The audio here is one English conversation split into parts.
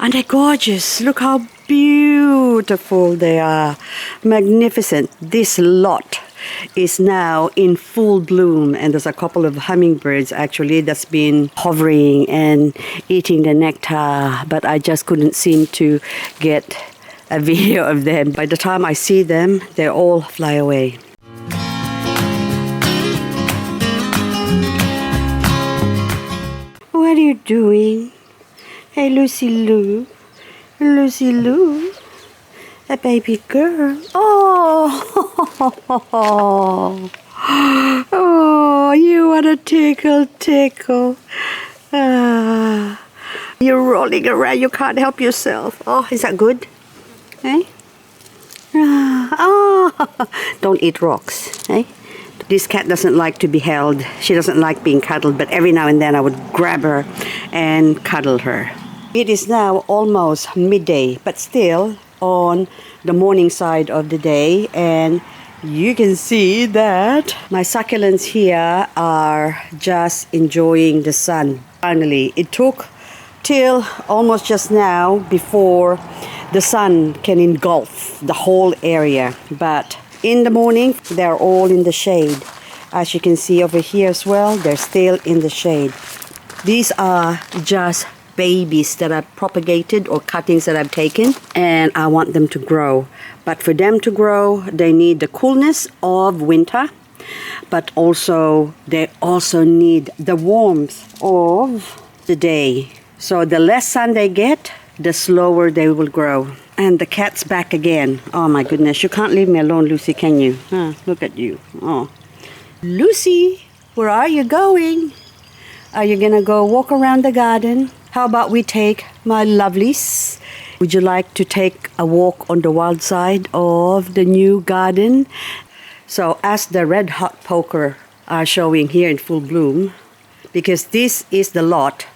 And they're gorgeous. Look how beautiful they are. Magnificent. This lot is now in full bloom, and there's a couple of hummingbirds actually that's been hovering and eating the nectar, but I just couldn't seem to get a video of them. By the time I see them, they all fly away. What are you doing? Hey, Lucy Lou. Lucy Lou. A baby girl. Oh, oh, you want to tickle. You're rolling around. You can't help yourself. Oh, is that good? Hey? Oh, don't eat rocks. Hey? This cat doesn't like to be held. She doesn't like being cuddled, but every now and then I would grab her and cuddle her. It is now almost midday, but still on the morning side of the day, and you can see that my succulents here are just enjoying the sun. Finally, it took till almost just now before the sun can engulf the whole area, but in the morning they're all in the shade. As you can see over here as well, they're still in the shade. These are just babies that I've propagated, or cuttings that I've taken, and I want them to grow. But for them to grow, they need the coolness of winter, but also they also need the warmth of the day. So the less sun they get, the slower they will grow. And the cat's back again. Oh my goodness, you can't leave me alone, Lucy, can you? Look at you. Oh, Lucy, where are you going? Are you gonna go walk around the garden? How about we take my lovelies? Would you like to take a walk on the wild side of the new garden? So as the red hot poker are showing here in full bloom, because this is the lot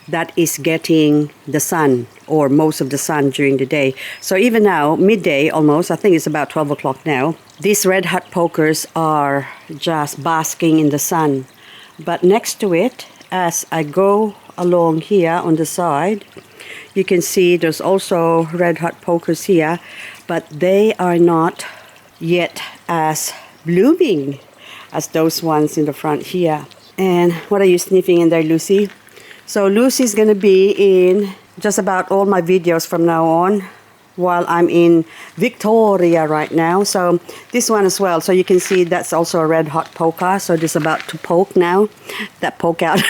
that is getting the sun, or most of the sun during the day. So even now, midday almost, I think it's about 12 o'clock now, these red hot pokers are just basking in the sun. But next to it, as I go along here on the side, you can see there's also red hot pokers here, but they are not yet as blooming as those ones in the front here. And what are you sniffing in there, Lucy? So Lucy's gonna be in just about all my videos from now on, while I'm in Victoria right now. So this one as well, so you can see that's also a red hot poker, so it's about to poke now, that poke out.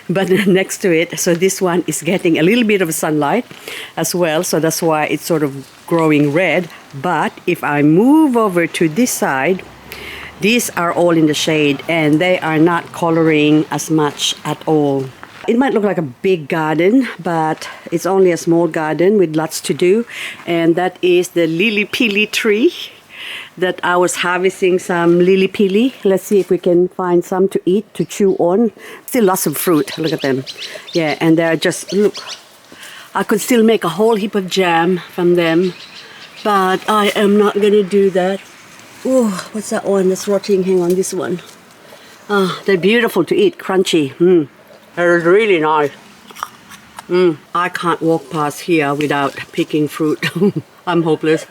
But next to it, so this one is getting a little bit of sunlight as well, so that's why it's sort of growing red. But if I move over to this side, these are all in the shade and they are not coloring as much at all. It might look like a big garden, but it's only a small garden with lots to do. And that is the lily pili tree that I was harvesting some lily pili. Let's see if we can find some to eat, to chew on. Still lots of fruit, look at them. Yeah, and they're just, look, I could still make a whole heap of jam from them, but I am not gonna do that. Oh, what's that one that's rotting? Hang on, this one. Ah, they're beautiful to eat, crunchy. They're really nice. I can't walk past here without picking fruit. I'm hopeless.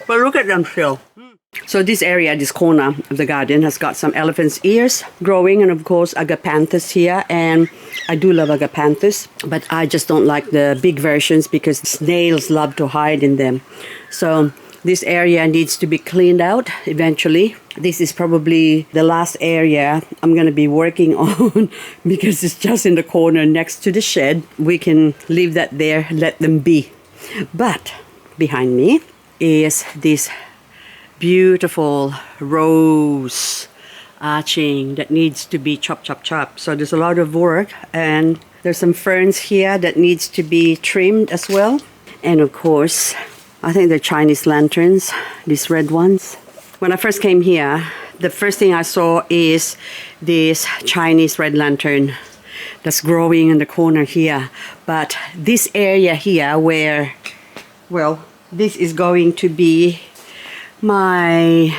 But look at them still. So this area, this corner of the garden has got some elephant's ears growing, and of course agapanthus here. And I do love agapanthus, but I just don't like the big versions because snails love to hide in them. So this area needs to be cleaned out eventually. This is probably the last area I'm going to be working on because it's just in the corner next to the shed. We can leave that there, let them be. But behind me is this beautiful rose arching that needs to be chop. So there's a lot of work, and there's some ferns here that needs to be trimmed as well. And of course, I think they're Chinese lanterns, these red ones. When I first came here, the first thing I saw is this Chinese red lantern that's growing in the corner here. But this area here where, well, this is going to be my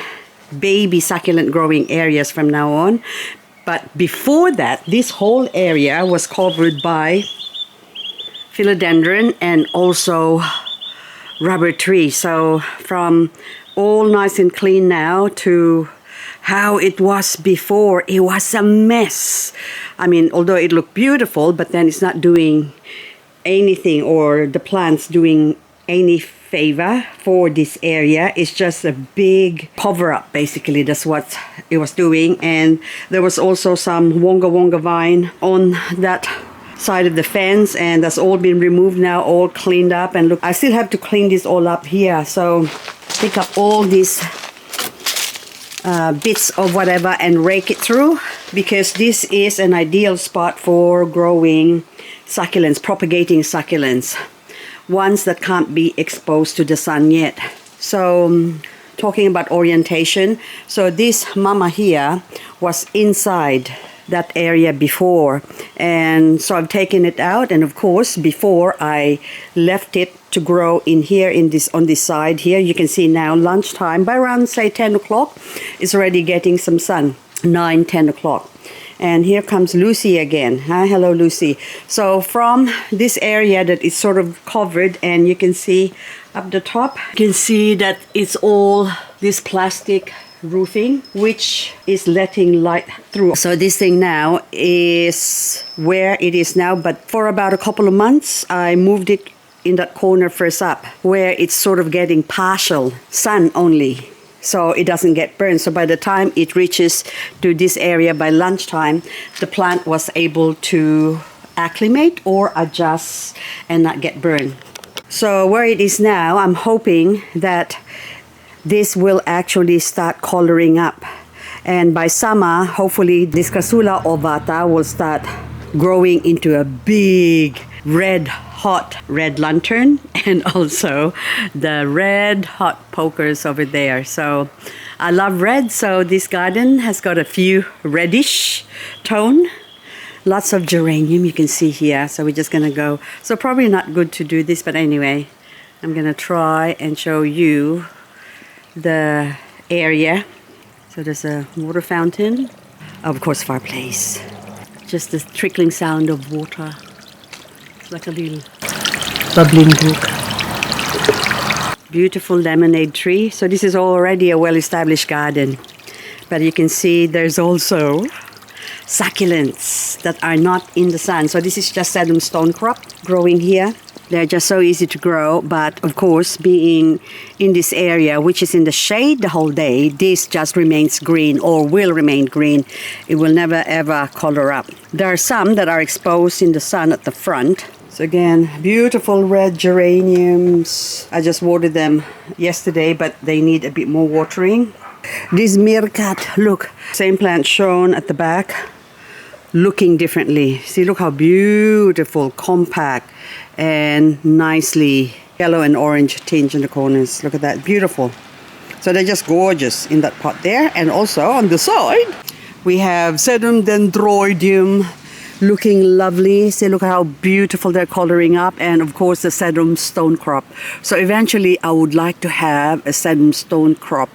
baby succulent growing areas from now on. But before that, this whole area was covered by philodendron and also rubber tree. So from all nice and clean now to how it was before, it was a mess. I mean, although it looked beautiful, but then it's not doing anything, or the plants doing any favor for this area. It's just a big cover up, basically. That's what it was doing. And there was also some wonga wonga vine on that side of the fence, and that's all been removed now, all cleaned up. And look, I still have to clean this all up here, so pick up all these bits of whatever and rake it through, because this is an ideal spot for growing succulents, propagating succulents, ones that can't be exposed to the sun yet. So talking about orientation, so this mama here was inside that area before, and so I've taken it out. And of course, before I left it to grow in here, in this, on this side here, you can see now lunchtime, by around say 10 o'clock, it's already getting some sun, 9-10 o'clock. And here comes Lucy again. Hi, hello Lucy. So from this area that is sort of covered, and you can see up the top, you can see that it's all this plastic roofing, which is letting light through. So this thing now is where it is now, but for about a couple of months I moved it in that corner first up, where it's sort of getting partial sun only, so it doesn't get burned. So by the time it reaches to this area by lunchtime, the plant was able to acclimate or adjust and not get burned. So where it is now, I'm hoping that this will actually start coloring up, and by summer hopefully this Crassula ovata will start growing into a big red hot red lantern, and also the red hot pokers over there. So I love red, so this garden has got a few reddish tone, lots of geranium you can see here. So we're just gonna go, so probably not good to do this, but anyway, I'm gonna try and show you the area. So there's a water fountain, of course fireplace, just the trickling sound of water. It's like a little bubbling brook. Beautiful lemonade tree. So this is already a well-established garden, but you can see there's also succulents that are not in the sun. So this is just Sedum Stonecrop growing here. They're just so easy to grow, but of course, being in this area, which is in the shade the whole day, this just remains green, or will remain green. It will never ever color up. There are some that are exposed in the sun at the front. So again, beautiful red geraniums. I just watered them yesterday, but they need a bit more watering. This meerkat, look, same plant shown at the back, looking differently. See, look how beautiful, compact, and nicely yellow and orange tinge in the corners. Look at that, beautiful. So they're just gorgeous in that pot there. And also on the side, we have Sedum dendroidium, looking lovely. See, look how beautiful they're coloring up. And of course the Sedum Stonecrop. So eventually I would like to have a Sedum Stonecrop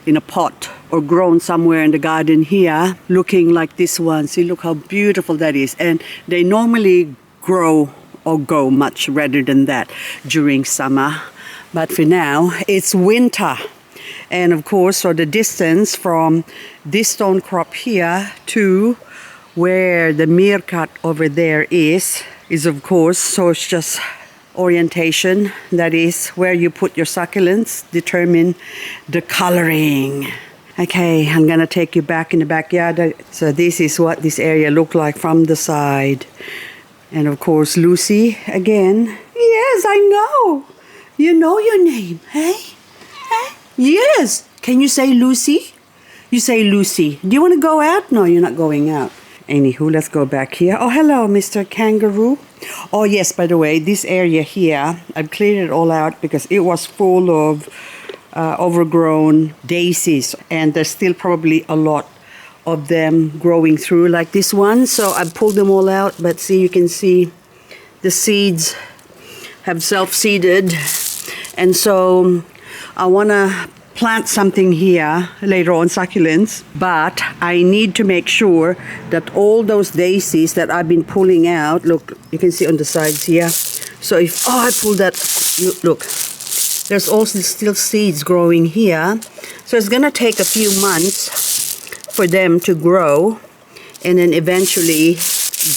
in a pot or grown somewhere in the garden here, looking like this one. See, look how beautiful that is. And they normally grow or go much redder than that during summer, but for now it's winter. And of course, so the distance from this Stonecrop here to where the meerkat over there is of course, so it's just orientation. That is where you put your succulents, determine the coloring. Okay, I'm gonna take you back in the backyard. So this is what this area looked like from the side. And of course, Lucy again. Yes, I know. You know your name, hey? Hey? Yes. Can you say Lucy? You say Lucy. Do you want to go out? No, you're not going out. Anywho, let's go back here. Oh, hello, Mr. Kangaroo. Oh, yes, by the way, this area here, I've cleared it all out because it was full of overgrown daisies. And there's still probably a lot of them growing through like this one. So I pulled them all out, but see, you can see the seeds have self-seeded. And so I want to plant something here later on, succulents, but I need to make sure that all those daisies that I've been pulling out, look, you can see on the sides here, So if I pull that, look, there's also still seeds growing here. So it's gonna take a few months for them to grow and then eventually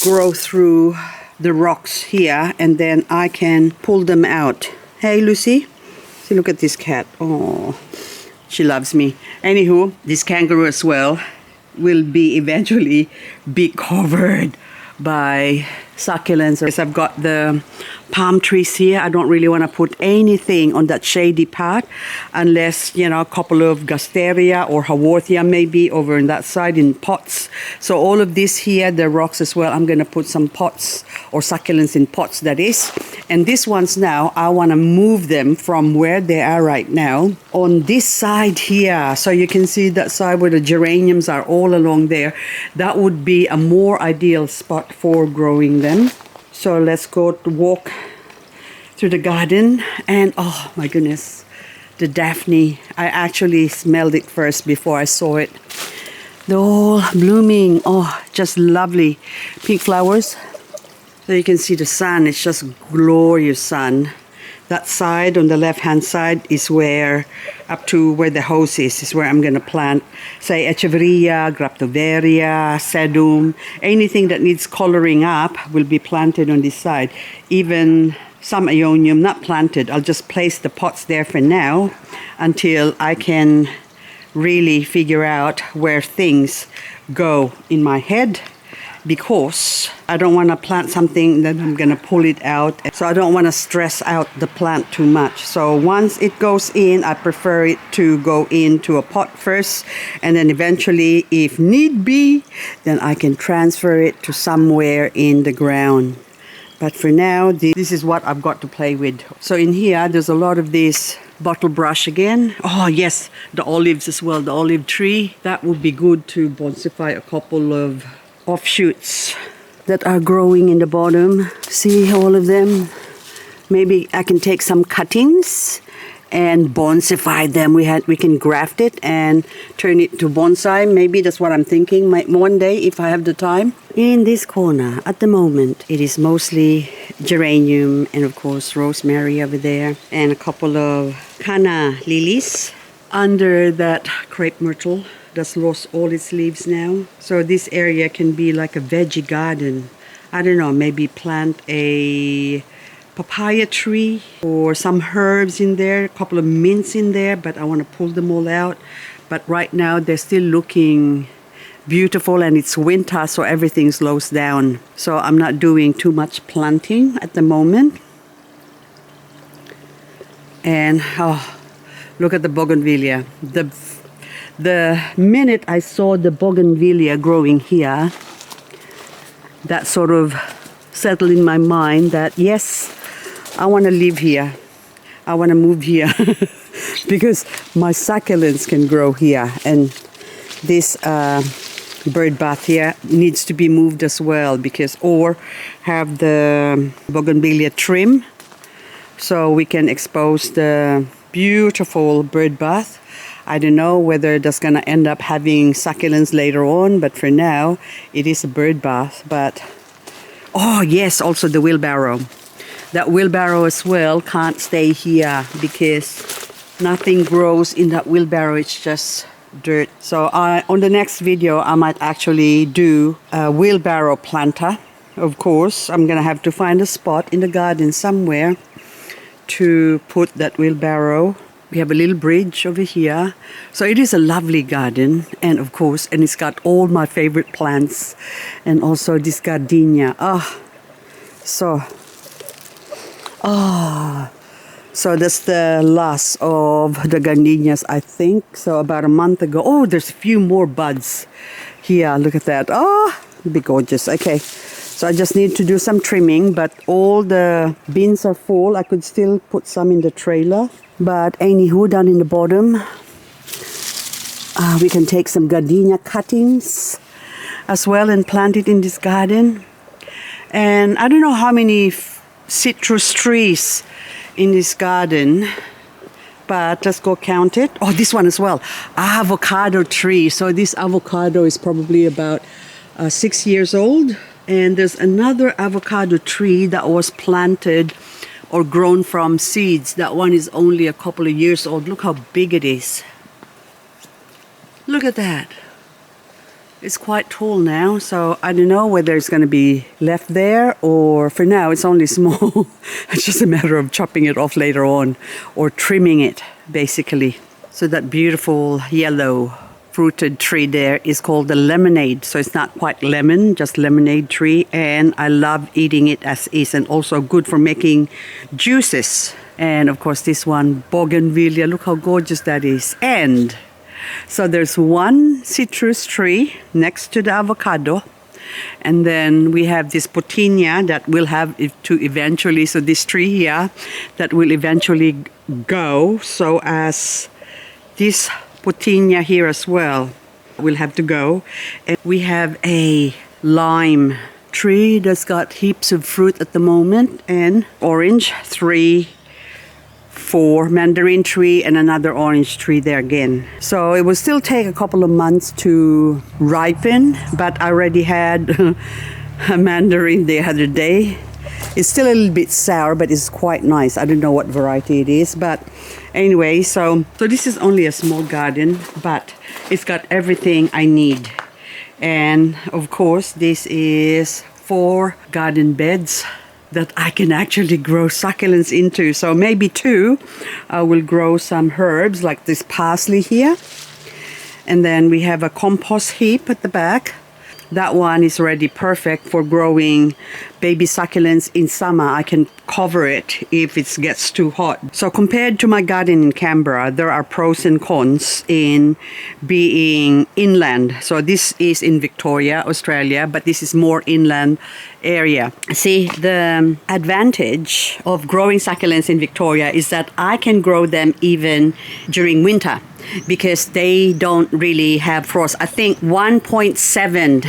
grow through the rocks here, and then I can pull them out. Hey Lucy, see, look at this cat. Oh, she loves me. Anywho, this kangaroo as well will be eventually be covered by succulents. I've got the palm trees here. I don't really want to put anything on that shady part unless, you know, a couple of Gasteria or Haworthia maybe over on that side in pots. So all of this here, the rocks as well, I'm going to put some pots or succulents in pots, that is. And these ones now, I want to move them from where they are right now on this side here. So you can see that side where the geraniums are all along there. That would be a more ideal spot for growing them. So let's go to walk through the garden. And oh my goodness, the Daphne. I actually smelled it first before I saw it. They're all blooming. Oh, just lovely. Pink flowers. So you can see the sun. It's just glorious sun. That side on the left-hand side is where, up to where the hose is where I'm going to plant, say, Echeveria, Graptoveria, Sedum. Anything that needs coloring up will be planted on this side. Even some Ionium, not planted. I'll just place the pots there for now until I can really figure out where things go in my head, because I don't want to plant something that I'm going to pull it out. So I don't want to stress out the plant too much. So once it goes in, I prefer it to go into a pot first. And then eventually, if need be, then I can transfer it to somewhere in the ground. But for now, this is what I've got to play with. So in here, there's a lot of this bottle brush again. Oh yes, the olives as well, the olive tree. That would be good to bonsai a couple of offshoots that are growing in the bottom. See all of them? Maybe I can take some cuttings and bonsai them. We can graft it and turn it to bonsai. Maybe that's what I'm thinking one day if I have the time. In this corner at the moment, it is mostly geranium and of course rosemary over there and a couple of canna lilies. Under that crepe myrtle that's lost all its leaves now. So this area can be like a veggie garden. I don't know, maybe plant a papaya tree or some herbs in there, a couple of mints in there, but I want to pull them all out. But right now they're still looking beautiful and it's winter, so everything slows down. So I'm not doing too much planting at the moment. And oh, look at the bougainvillea. The minute I saw the bougainvillea growing here, that sort of settled in my mind that yes, I want to live here. I want to move here because my succulents can grow here, and this bird bath here needs to be moved as well, because or have the bougainvillea trim so we can expose the beautiful bird bath. I don't know whether that's going to end up having succulents later on, but for now, it is a bird bath. But, oh yes, also the wheelbarrow. That wheelbarrow as well can't stay here because nothing grows in that wheelbarrow. It's just dirt. So on the next video, I might actually do a wheelbarrow planter. Of course, I'm going to have to find a spot in the garden somewhere to put that wheelbarrow. We have a little bridge over here. So it is a lovely garden. And of course, and it's got all my favorite plants. And also this gardenia. So that's the last of the gardenias, I think. So about a month ago. Oh, there's a few more buds here. Look at that. Oh, it'd be gorgeous. Okay. So I just need to do some trimming, but all the bins are full. I could still put some in the trailer. But anywho, down in the bottom, we can take some gardenia cuttings as well and plant it in this garden. And I don't know how many citrus trees in this garden, but let's go count it. Oh, this one as well, avocado tree. So this avocado is probably about 6 years old. And there's another avocado tree that was planted or grown from seeds. That one is only a couple of years old. Look how big it is. Look at that. It's quite tall now, so I don't know whether it's going to be left there, or for now it's only small. It's just a matter of chopping it off later on or trimming it, basically. So that beautiful yellow fruited tree there is called the lemonade. So it's not quite lemon, just lemonade tree, and I love eating it as is, and also good for making juices. And of course this one, bougainvillea, look how gorgeous that is. And so there's one citrus tree next to the avocado, and then we have this potinia that will have to eventually, so this tree here that will eventually go, so as this potinia here as well will have to go. And we have a lime tree that's got heaps of fruit at the moment, and orange, 3, 4 mandarin tree, and another orange tree there again. So it will still take a couple of months to ripen, but I already had a mandarin the other day. It's still a little bit sour, but it's quite nice. I don't know what variety it is, but anyway, so this is only a small garden, but it's got everything I need. And of course, this is 4 garden beds that I can actually grow succulents into. So maybe 2, I will grow some herbs like this parsley here. And then we have a compost heap at the back. That one is already perfect for growing baby succulents in summer. I can cover it if it gets too hot. So compared to my garden in Canberra, there are pros and cons in being inland. So this is in Victoria, Australia, but this is more inland area. See, the advantage of growing succulents in Victoria is that I can grow them even during winter, because they don't really have frost. I think 1.7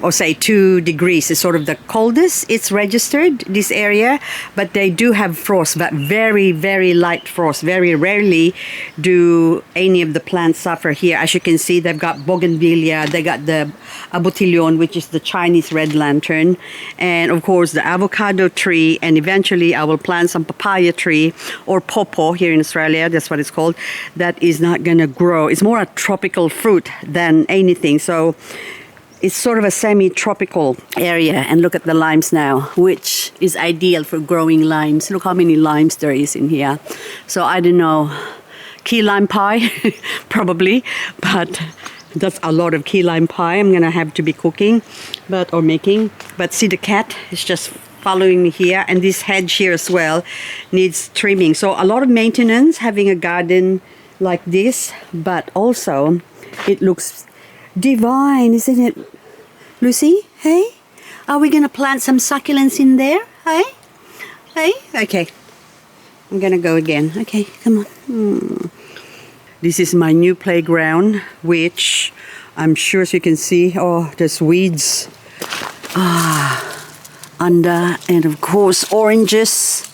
or say 2 degrees is sort of the coldest it's registered, this area, but they do have frost, but very, very light frost. Very rarely do any of the plants suffer here. As you can see, they've got bougainvillea, they got the abotillion, which is the Chinese red lantern, and of course the avocado tree, and eventually I will plant some papaya tree, or pawpaw here in Australia, that's what it's called. That is not going to grow. It's more a tropical fruit than anything, so it's sort of a semi-tropical area. And look at the limes now, which is ideal for growing limes. Look how many limes there is in here. So I don't know, key lime pie probably, but that's a lot of key lime pie I'm gonna have to be cooking or making. But see, the cat is just following me here, and this hedge here as well needs trimming. So a lot of maintenance having a garden like this, but also it looks divine, isn't it, Lucy? Hey, are we gonna plant some succulents in there? Hey, okay, I'm gonna go again. Okay, come on. This is my new playground, which I'm sure, as you can see, oh, there's weeds under, and of course oranges.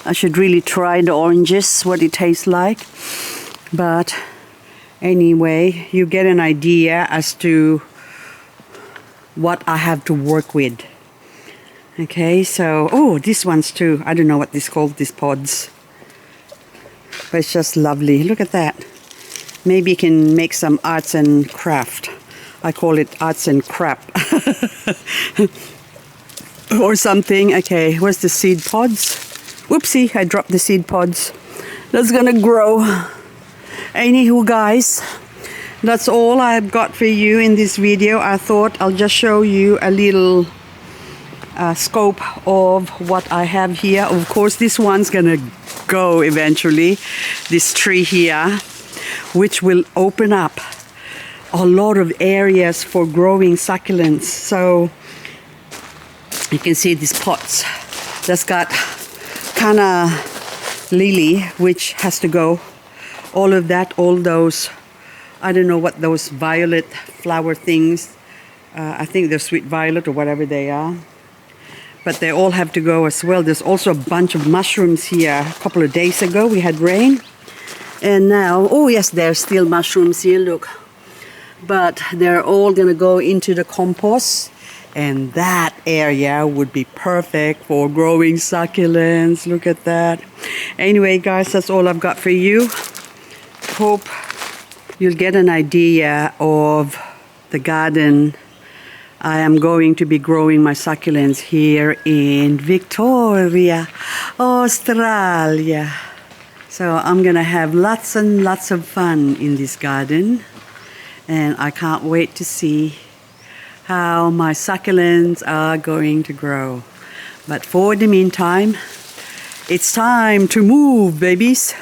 I should really try the oranges, what it tastes like. But anyway, you get an idea as to what I have to work with. Okay, so, oh, these ones too. I don't know what this called, these pods. But it's just lovely. Look at that. Maybe you can make some arts and craft. I call it arts and crap. Or something. Okay, where's the seed pods? Whoopsie, I dropped the seed pods. That's gonna grow. Anywho, guys, that's all I've got for you in this video. I thought I'll just show you a little scope of what I have here. Of course, this one's gonna go eventually, this tree here, which will open up a lot of areas for growing succulents. So you can see these pots that's got canna lily, which has to go. All of that, all those, I don't know what those violet flower things, I think they're sweet violet or whatever they are, but they all have to go as well. There's also a bunch of mushrooms here. A couple of days ago we had rain, and now, oh yes, there's still mushrooms here, look, but they're all gonna go into the compost. And that area would be perfect for growing succulents. Look at that. Anyway, guys, that's all I've got for you. Hope you'll get an idea of the garden I am going to be growing my succulents here in Victoria, Australia. So I'm gonna have lots and lots of fun in this garden, and I can't wait to see how my succulents are going to grow. But for the meantime, it's time to move, babies.